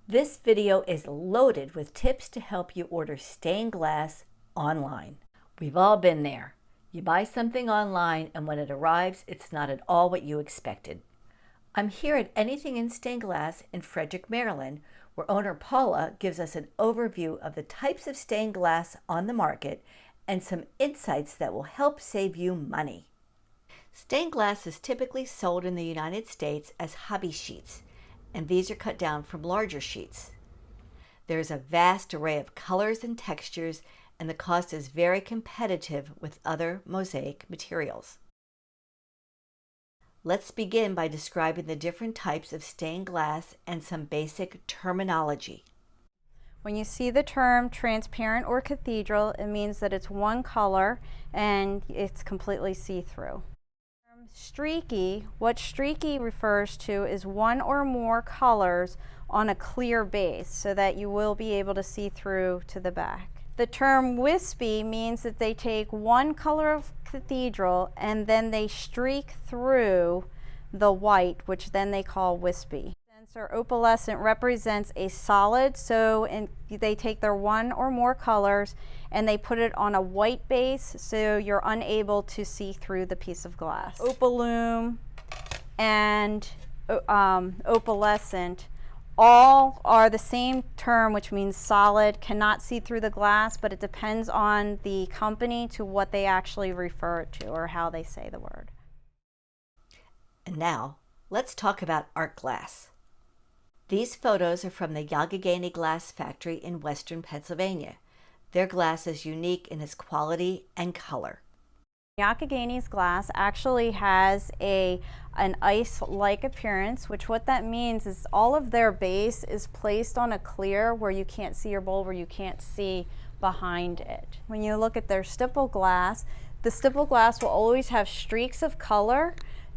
This video is loaded with tips to help you order stained glass online. We've all been there. You buy something online and when it arrives, it's not at all what you expected. I'm here at Anything in Stained Glass in Frederick, Maryland, where owner Paula gives us an overview of the types of stained glass on the market and some insights that will help save you money. Stained glass is typically sold in the United States as hobby sheets, and these are cut down from larger sheets. There's a vast array of colors and textures, and the cost is very competitive with other mosaic materials. Let's begin by describing the different types of stained glass and some basic terminology. When you see the term transparent or cathedral, it means that it's one color and it's completely see-through. Streaky, what streaky refers to is one or more colors on a clear base so that you will be able to see through to the back. The term wispy means that they take one color of cathedral and then they streak through the white, which then they call wispy. Or opalescent represents a solid, so they take their one or more colors and they put it on a white base so you're unable to see through the piece of glass. Opalume and opalescent all are the same term, which means solid, cannot see through the glass, but it depends on the company to what they actually refer it to or how they say the word. And now let's talk about art glass. These photos are from the Youghiogheny Glass Factory in western Pennsylvania. Their glass is unique in its quality and color. Youghioghany's glass actually has an ice-like appearance, which what that means is all of their base is placed on a clear where you can't see your bowl, where you can't see behind it. When you look at their stipple glass, the stipple glass will always have streaks of color,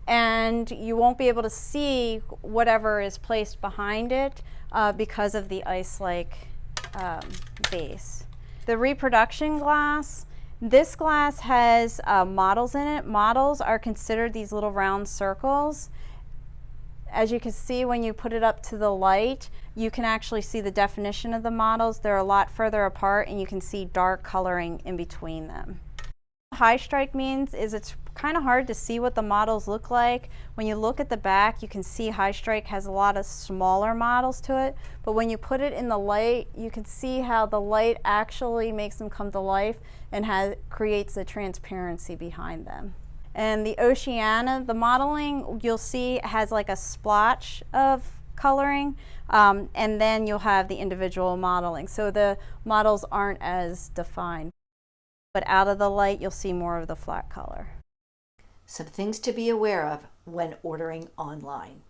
and you won't be able to see whatever is placed behind it because of the ice-like base. The reproduction glass, this glass has models in it. Models are considered these little round circles. As you can see when you put it up to the light, you can actually see the definition of the models. They're a lot further apart and you can see dark coloring in between them. High strike means is it's kind of hard to see what the models look like. When you look at the back, you can see high strike has a lot of smaller models to it, but when you put it in the light, you can see how the light actually makes them come to life and creates the transparency behind them. And the Oceana, the modeling, you'll see has like a splotch of coloring, and then you'll have the individual modeling. So the models aren't as defined. But out of the light, you'll see more of the flat color. Some things to be aware of when ordering online.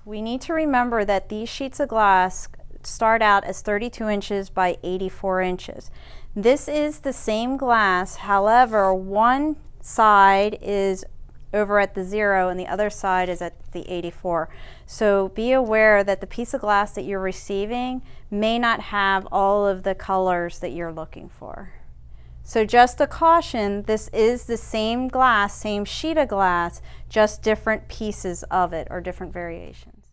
We need to remember that these sheets of glass start out as 32 inches by 84 inches. This is the same glass, however, one side is over at the 0 and the other side is at the 84. So be aware that the piece of glass that you're receiving may not have all of the colors that you're looking for. So just a caution, this is the same glass, same sheet of glass, just different pieces of it or different variations.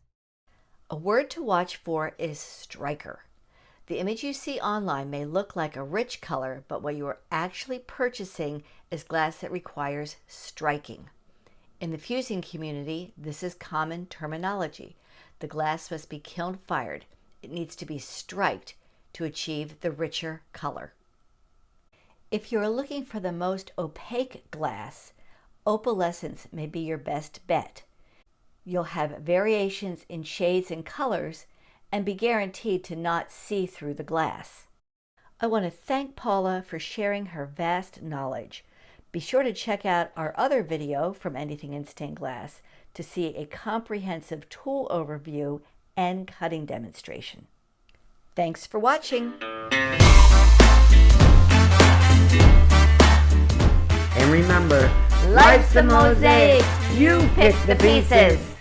A word to watch for is striker. The image you see online may look like a rich color, but what you are actually purchasing is glass that requires striking. In the fusing community, this is common terminology. The glass must be kiln fired. It needs to be striked to achieve the richer color. If you're looking for the most opaque glass, opalescence may be your best bet. You'll have variations in shades and colors and be guaranteed to not see through the glass. I want to thank Paula for sharing her vast knowledge. Be sure to check out our other video from Anything in Stained Glass to see a comprehensive tool overview and cutting demonstration. Thanks for watching. And remember, Life's a mosaic. You pick the pieces.